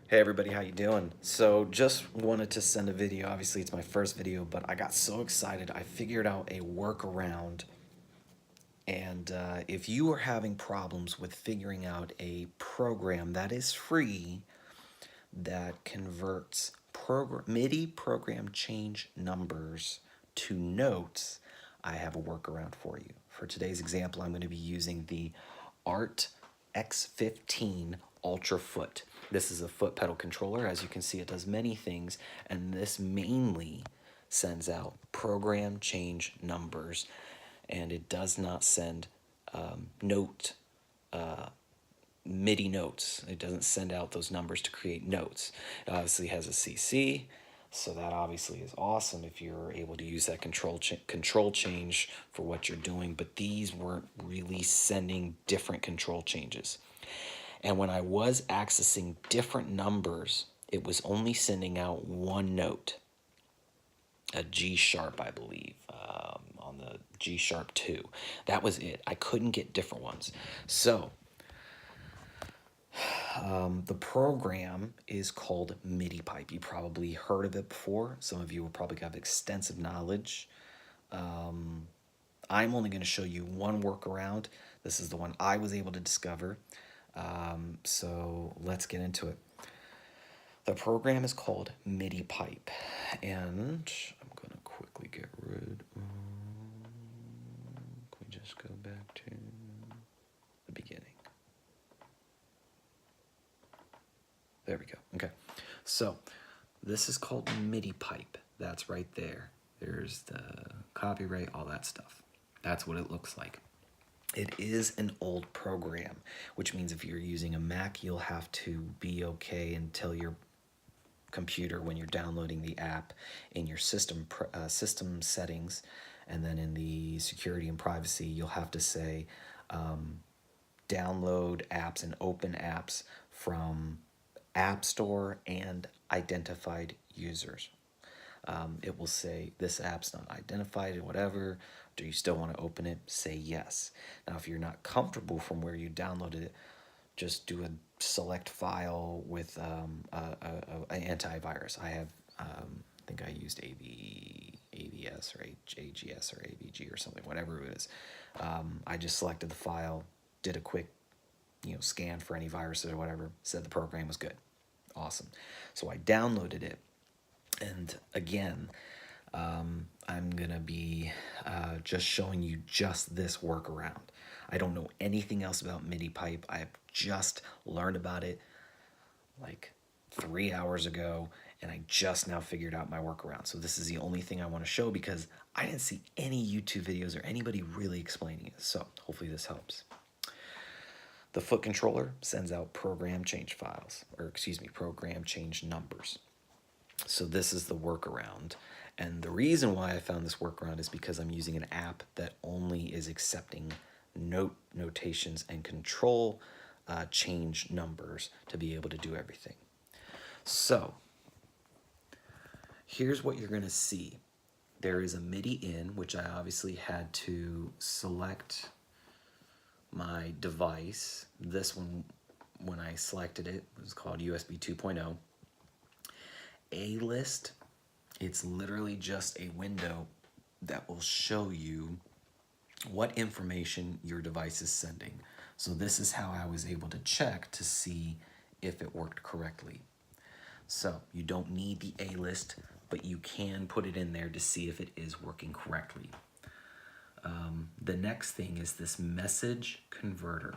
Hey everybody, how you doing? So just wanted to send a video. Obviously it's my first video, but I got so excited. I figured out a workaround. And if you are having problems with figuring out a program that is free that converts MIDI program change numbers to notes, I have a workaround for you. For today's example, I'm going to be using the ART X-15 Ultrafoot. This is a foot pedal controller. As you can see, it does many things, and this mainly sends out program change numbers, and it does not send note MIDI notes. It doesn't send out those numbers to create notes. It obviously has a CC, so that obviously is awesome if you're able to use that control change for what you're doing, but these weren't really sending different control changes. And when I was accessing different numbers, it was only sending out one note, a G sharp, I believe, on the G sharp 2. That was it. I couldn't get different ones. So the program is called MidiPipe. You probably heard of it before. Some of you will probably have extensive knowledge. I'm only going to show you one workaround. This is the one I was able to discover. So let's get into it. The program is called MidiPipe, and I'm going to quickly get rid of... Can we just go back to the beginning? There we go. Okay. So this is called MidiPipe. That's right there. There's the copyright, all that stuff. That's what it looks like. It is an old program, which means if you're using a Mac, you'll have to be okay and tell your computer when you're downloading the app in your system settings, and then in the security and privacy, you'll have to say download apps and open apps from App Store and identified users. It will say this app's not identified or whatever. Do you still want to open it? Say yes. Now, if you're not comfortable from where you downloaded it, just do a select file with an antivirus. I have, I think I used AVS or AGS or AVG or something, whatever it is. I just selected the file, did a quick scan for any viruses or whatever, said the program was good. Awesome. So I downloaded it, and again, I'm gonna be just showing you just this workaround. I don't know anything else about MidiPipe. I have just learned about it like 3 hours ago, and I just now figured out my workaround. So this is the only thing I want to show because I didn't see any YouTube videos or anybody really explaining it. So hopefully this helps. The foot controller sends out program change files, or excuse me, program change numbers. So this is the workaround. And the reason why I found this workaround is because I'm using an app that only is accepting notations and control change numbers to be able to do everything. So here's what you're going to see. There is a Midi In, which I obviously had to select my device. This one, when I selected it, was called USB 2.0. AList, it's literally just a window that will show you what information your device is sending. So this is how I was able to check to see if it worked correctly. So you don't need the AList, but you can put it in there to see if it is working correctly. The next thing is this message converter.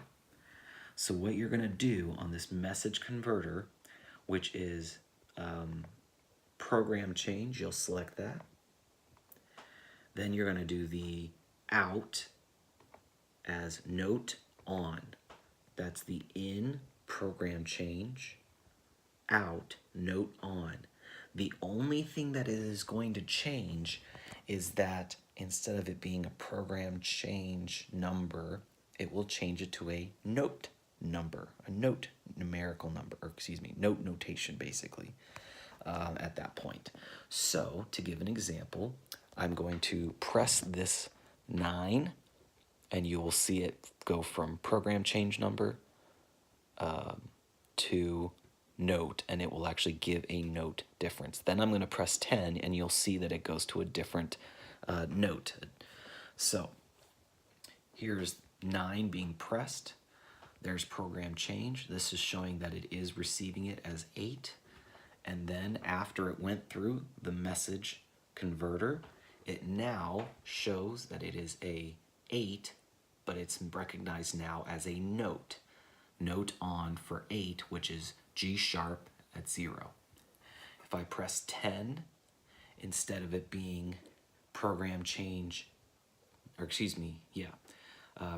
So what you're going to do on this message converter, which is program change, you'll select that. Then you're going to do the out as note on. That's the in program change, out note on. The only thing that it is going to change is that instead of it being a program change number, it will change it to a note number, a note numerical number, or excuse me, note notation basically at that point. So to give an example, I'm going to press this 9, and you will see it go from program change number to note, and it will actually give a note difference. Then I'm going to press 10 and you'll see that it goes to a different note. So here's 9 being pressed. There's program change. This is showing that it is receiving it as 8. And then after it went through the message converter, it now shows that it is a 8, but it's recognized now as a note. Note on for 8, which is G sharp at 0. If I press 10, instead of it being program change, or excuse me,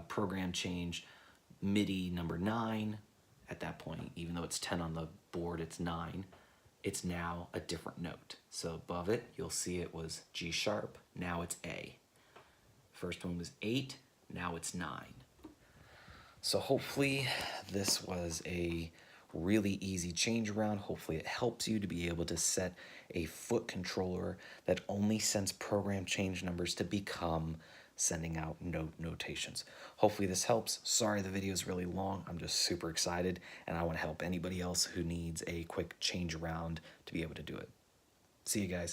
program change MIDI number 9, at that point, even though it's 10 on the board, it's 9, it's now a different note. So above it, you'll see it was G sharp, now it's A. First one was 8, now it's 9. So hopefully this was a really easy change around. Hopefully it helps you to be able to set a foot controller that only sends program change numbers to become sending out note notations. Hopefully this helps. Sorry the video is really long. I'm just super excited and I want to help anybody else who needs a quick change around to be able to do it. See you guys.